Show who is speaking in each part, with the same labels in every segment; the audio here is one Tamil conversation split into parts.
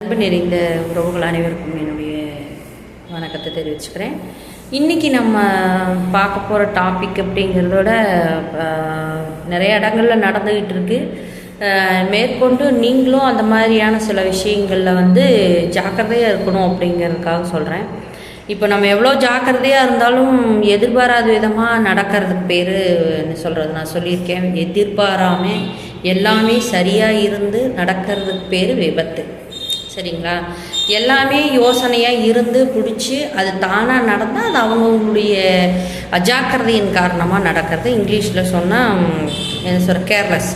Speaker 1: அன்பு நிறைந்த உறவுகள் அனைவருக்கும் என்னுடைய வணக்கத்தை தெரிவிச்சுக்கிறேன். இன்றைக்கி நம்ம பார்க்க போகிற டாபிக் அப்படிங்கிறதோட நிறைய இடங்களில் நடந்துக்கிட்டு இருக்குது. மேற்கொண்டு நீங்களும் அந்த மாதிரியான சில விஷயங்களில் ஜாக்கிரதையாக இருக்கணும் அப்படிங்கிறதுக்காக சொல்கிறேன். இப்போ நம்ம எவ்வளோ ஜாக்கிரதையாக இருந்தாலும் எதிர்பாராத விதமாக நடக்கிறதுக்கு பேர் என்ன சொல்கிறது, நான் சொல்லியிருக்கேன், எதிர்பாராமல் எல்லாமே சரியாக இருந்து நடக்கிறதுக்கு பேர் விபத்து. சரிங்களா? எல்லாமே யோசனையாக இருந்து பிடிச்சி அது தானாக நடந்தால் அது அவங்கவுங்களுடைய அஜாக்கிரதையின் காரணமாக நடக்கிறது. இங்கிலீஷில் சொன்னால் என்ன சொல்கிற கேர்லெஸ்.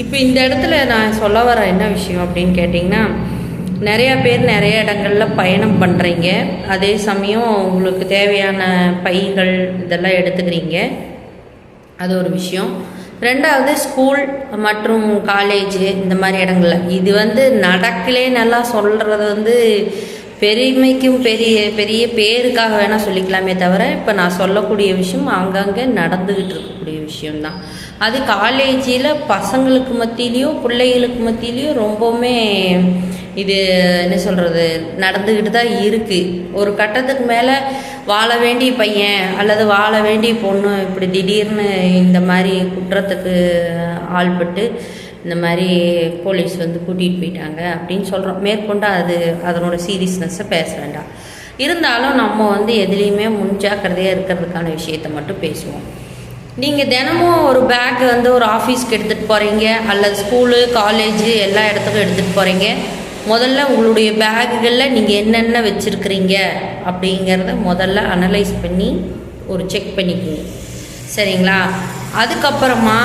Speaker 1: இப்போ இந்த இடத்துல நான் சொல்ல வர என்ன விஷயம் அப்படின்னு கேட்டிங்கன்னா, நிறையா பேர் நிறைய இடங்களில் பயணம் பண்ணுறீங்க. அதே சமயம் உங்களுக்கு தேவையான பைகள் இதெல்லாம் எடுத்துக்கிறீங்க. அது ஒரு விஷயம். ரெண்டாவது ஸ்கூல் மற்றும் காலேஜு இந்த மாதிரி இடங்களில் இது நடக்கலே நல்லா சொல்கிறது பெருமைக்கும் பெரிய பெரிய பேருக்காக வேணால் சொல்லிக்கலாமே தவிர, இப்போ நான் சொல்லக்கூடிய விஷயம் அங்கங்கே நடந்துக்கிட்டு இருக்கக்கூடிய விஷயம்தான். அது காலேஜில் பசங்களுக்கு மத்தியிலையோ பிள்ளைகளுக்கு மத்தியிலையோ ரொம்பவுமே இது என்ன சொல்கிறது நடந்துக்கிட்டு தான் இருக்குது. ஒரு கட்டத்துக்கு மேலே வாழ வேண்டிய பையன் அல்லது வாழ வேண்டிய பொண்ணு இப்படி திடீர்னு இந்த மாதிரி குற்றத்துக்கு ஆள்பட்டு இந்த மாதிரி போலீஸ் கூட்டிகிட்டு போயிட்டாங்க அப்படின்னு சொல்கிறோம். மேற்கொண்டு அதனோட சீரியஸ்னஸை பேச வேண்டாம். இருந்தாலும் நம்ம எதுலேயுமே முன்ஜாக்கிரதையாக இருக்கிறதுக்கான விஷயத்தை மட்டும் பேசுவோம். நீங்கள் தினமும் ஒரு பேக் ஒரு ஆஃபீஸ்க்கு எடுத்துகிட்டு போகிறீங்க அல்லது ஸ்கூலு காலேஜு எல்லா இடத்துக்கும் எடுத்துகிட்டு போகிறீங்க. முதல்ல உங்களுடைய பேக்குகளில் நீங்கள் என்னென்ன வச்சுருக்கிறீங்க அப்படிங்கிறத முதல்ல அனலைஸ் பண்ணி ஒரு செக் பண்ணிக்கோங்க. சரிங்களா? அதுக்கப்புறமா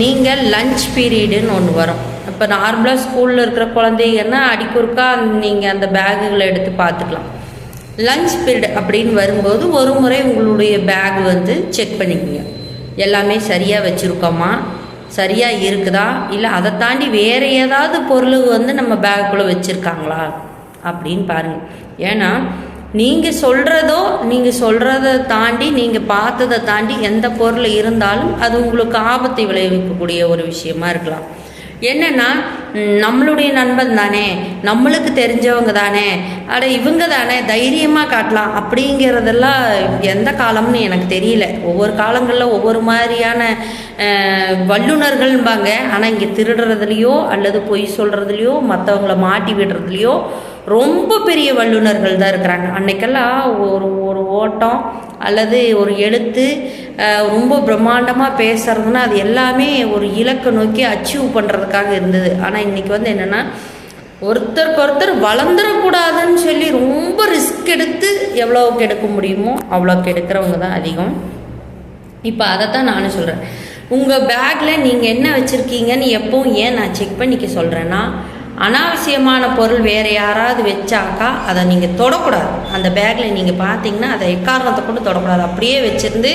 Speaker 1: நீங்கள் லஞ்ச் பீரியடுன்னு ஒன்று வரும். இப்போ நார்மலாக ஸ்கூலில் இருக்கிற குழந்தைங்கன்னா அடிக்கொருக்கா நீங்கள் அந்த பேக்குகளை எடுத்து பார்த்துக்கலாம். லஞ்ச் பீரியட் அப்படின்னு வரும்போது ஒரு முறை உங்களுடைய பேக் செக் பண்ணிக்கோங்க. எல்லாமே சரியாக வச்சுருக்கோமா, சரியாக இருக்குதா, இல்லை அதை தாண்டி வேறு ஏதாவது பொருள் நம்ம பேக்குள்ளே வச்சுருக்காங்களா அப்படின்னு பாருங்கள். ஏன்னா நீங்கள் சொல்கிறத தாண்டி நீங்கள் பார்த்ததை தாண்டி எந்த பொருள் இருந்தாலும் அது உங்களுக்கு ஆபத்தை விளைவிக்கக்கூடிய ஒரு விஷயமா இருக்கலாம். என்னென்னா நம்மளுடைய நண்பன் தானே, நம்மளுக்கு தெரிஞ்சவங்க தானே, இவங்க தானே தைரியமாக காட்டலாம் அப்படிங்கிறதெல்லாம் எந்த காலம்னு எனக்கு தெரியல. ஒவ்வொரு காலங்களில் ஒவ்வொரு மாதிரியான வல்லுநர்கள்பாங்க. ஆனால் இங்கே திருடுறதுலையோ அல்லது பொய் சொல்கிறதுலையோ மற்றவங்கள மாட்டி விடுறதுலையோ ரொம்ப பெரிய வல்லுநர்கள் தான் இருக்கிறாங்க. அன்னைக்கெல்லாம் ஒரு ஓட்டம் அல்லது ஒரு எழுத்து ரொம்ப பிரம்மாண்டமாக பேசுறதுன்னா அது எல்லாமே ஒரு இலக்கை நோக்கி அச்சீவ் பண்ணுறதுக்காக இருந்தது. ஆனால் இன்றைக்கி என்னென்னா ஒருத்தருக்கு ஒருத்தர் வளர்ந்துடக்கூடாதுன்னு சொல்லி ரொம்ப ரிஸ்க் எடுத்து எவ்வளோக்கு எடுக்க முடியுமோ அவ்வளோக்கு எடுக்கிறவங்க தான் அதிகம். இப்போ அதைத்தான் நானும் சொல்கிறேன். உங்கள் பேக்கில் நீங்கள் என்ன வச்சுருக்கீங்கன்னு எப்போவும் ஏன் நான் செக் பண்ணிக்க சொல்கிறேன்னா, அனாவசியமான பொருள் வேறு யாராவது வச்சாக்கா அதை நீங்கள் தொடக்கூடாது. அந்த பேக்கில் நீங்கள் பார்த்தீங்கன்னா அதை எக்காரணத்தை கொண்டு தொடக்கூடாது, அப்படியே வச்சுருந்து.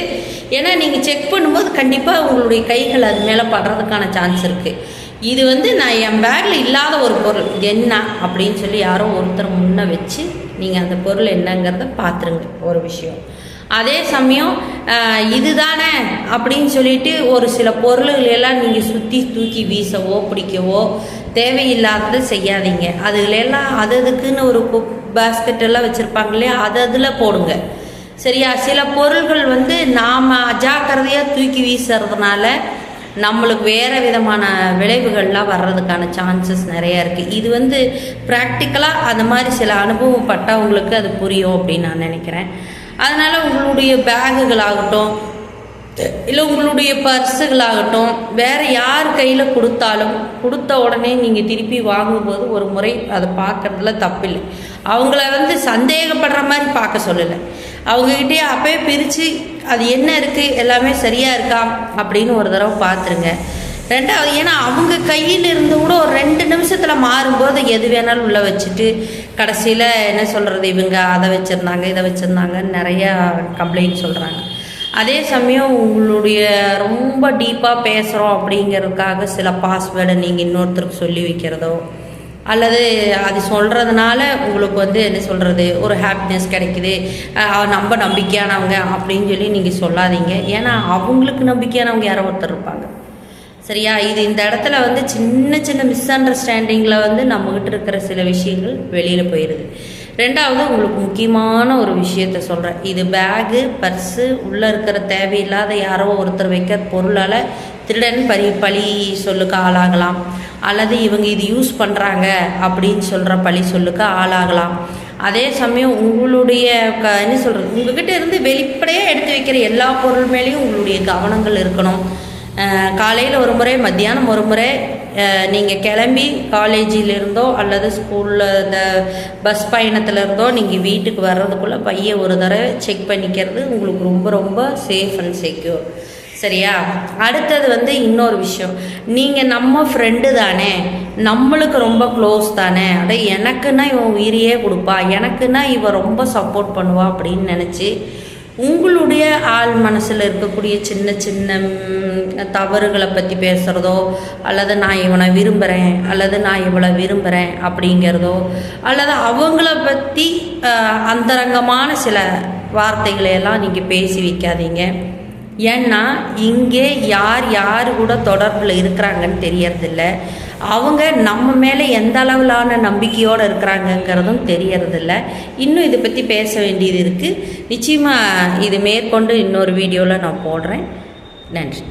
Speaker 1: ஏன்னா நீங்கள் செக் பண்ணும்போது கண்டிப்பாக உங்களுடைய கைகள் அது மேலே படுறதுக்கான சான்ஸ் இருக்குது. இது நான் என் பேக்கில் இல்லாத ஒரு பொருள் இது என்ன அப்படின்னு சொல்லி யாரோ ஒருத்தர் முன்னே வச்சு நீங்கள் அந்த பொருள் என்னங்கிறத பார்த்துருங்க. ஒரு விஷயம். அதே சமயம் இதுதானே அப்படின்னு சொல்லிட்டு ஒரு சில பொருள்களெல்லாம் நீங்கள் சுற்றி தூக்கி வீசவோ பிடிக்கவோ தேவையில்லாததை செய்யாதீங்க. அதுகளெல்லாம் அதுக்குன்னு ஒரு பேஸ்கெட் எல்லாம் வச்சுருப்பாங்க இல்லையா, அதில் போடுங்க. சரியா? சில பொருள்கள் நாம் அஜாக்கிரதையாக தூக்கி வீசுறதுனால நம்மளுக்கு வேறு விதமான விளைவுகள்லாம் வர்றதுக்கான சான்சஸ் நிறையா இருக்குது. இது ப்ராக்டிக்கலாக அந்த மாதிரி சில அனுபவம் பட்டவங்களுக்கு அது புரியும் அப்படின்னு நான் நினைக்கிறேன். அதனால் உங்களுடைய பேகுகளாகட்டும் இல்லை உங்களுடைய பர்ஸுகளாகட்டும் வேறு யார் கையில் கொடுத்தாலும் கொடுத்த உடனே நீங்கள் திருப்பி வாங்கும்போது ஒரு முறை அதை பார்க்குறதுல தப்பில்லை. அவங்கள சந்தேகப்படுற மாதிரி பார்க்க சொல்லலை. அவங்கக்கிட்டே அப்போயே பிரித்து அது என்ன இருக்குது எல்லாமே சரியாக இருக்கா அப்படின்னு ஒரு தடவை பார்த்துருங்க. ரெண்டாவது, ஏன்னா அவங்க கையில் இருந்து கூட ஒரு 2 நிமிஷத்தில் மாறும்போது எது வேணாலும் உள்ளே வச்சுட்டு கடைசியில் என்ன சொல்கிறது, இவங்க அதை வச்சுருந்தாங்க இதை வச்சுருந்தாங்கன்னு நிறையா கம்ப்ளைண்ட் சொல்கிறாங்க. அதே சமயம் உங்களுடைய ரொம்ப டீப்பாக பேசுகிறோம் அப்படிங்கிறதுக்காக சில பாஸ்வேர்டை நீங்கள் இன்னொருத்தருக்கு சொல்லி வைக்கிறதோ அல்லது அது சொல்கிறதுனால உங்களுக்கு என்ன சொல்கிறது ஒரு ஹாப்பினஸ் கிடைக்குது, நம்ம நம்பிக்கையானவங்க அப்படின்னு சொல்லி நீங்கள் சொல்லாதீங்க. ஏன்னா அவங்களுக்கு நம்பிக்கையானவங்க யாரோ ஒருத்தர் இருப்பாங்க. சரியா? இது இந்த இடத்துல வந்து சின்ன சின்ன மிஸ் அண்டர்ஸ்டாண்டிங்கில் வந்து நம்மக்கிட்ட இருக்கிற சில விஷயங்கள் வெளியில் போயிடுது. ரெண்டாவது, உங்களுக்கு முக்கியமான ஒரு விஷயத்த சொல்கிறேன். இது பேகு, பர்ஸு, உள்ளே இருக்கிற தேவையில்லாத யாரோ ஒருத்தர் வைக்கிற பொருளால் திருடன் பழி சொல்லுக்கு ஆளாகலாம், அல்லது இவங்க இது யூஸ் பண்ணுறாங்க அப்படின்னு சொல்கிற பழி சொல்லுக்கு ஆளாகலாம். அதே சமயம் உங்களுடைய என்ன சொல்கிறது, உங்ககிட்ட இருந்து வெளிப்படையாக எடுத்து வைக்கிற எல்லா பொருள் மேலேயும் உங்களுடைய கவனங்கள் இருக்கணும். காலையில் ஒரு முறை, மத்தியானம் ஒரு முறை, நீங்கள் கிளம்பி காலேஜிலிருந்தோ அல்லது ஸ்கூலில் இந்த பஸ் பயணத்திலிருந்தோ நீங்கள் வீட்டுக்கு வர்றதுக்குள்ளே பையை ஒரு தடவை செக் பண்ணிக்கிறது உங்களுக்கு ரொம்ப ரொம்ப சேஃப் அண்ட் செக்யூர். சரியா? அடுத்தது வந்து இன்னொரு விஷயம், நீங்கள் நம்ம ஃப்ரெண்டு தானே, நம்மளுக்கு ரொம்ப க்ளோஸ் தானே, அட எனக்குன்னா இவன் உயிரியே கொடுப்பா, எனக்குன்னா இவன் ரொம்ப சப்போர்ட் பண்ணுவா அப்படின்னு நினச்சி உங்களுடைய ஆள் மனசில் இருக்கக்கூடிய சின்ன சின்ன தவறுகளை பற்றி பேசுகிறதோ, அல்லது நான் இவனை விரும்புகிறேன் அல்லது நான் இவளை விரும்புகிறேன் அப்படிங்கிறதோ, அல்லது அவங்கள பற்றி அந்தரங்கமான சில வார்த்தைகளை எல்லாம் நீங்கள் பேசி வைக்காதீங்க. ஏன்னா இங்கே யார் கூட தொடர்பில் இருக்கிறாங்கன்னு தெரியறதில்ல. அவங்க நம்ம மேலே எந்த அளவிலான நம்பிக்கையோடு இருக்கிறாங்கங்கிறதும் தெரியறதில்ல. இன்னும் இதை பற்றி பேச வேண்டியது இருக்குது. நிச்சயமாக இது மேற்கொண்டு இன்னொரு வீடியோவில் நான் போடுறேன். நன்றி.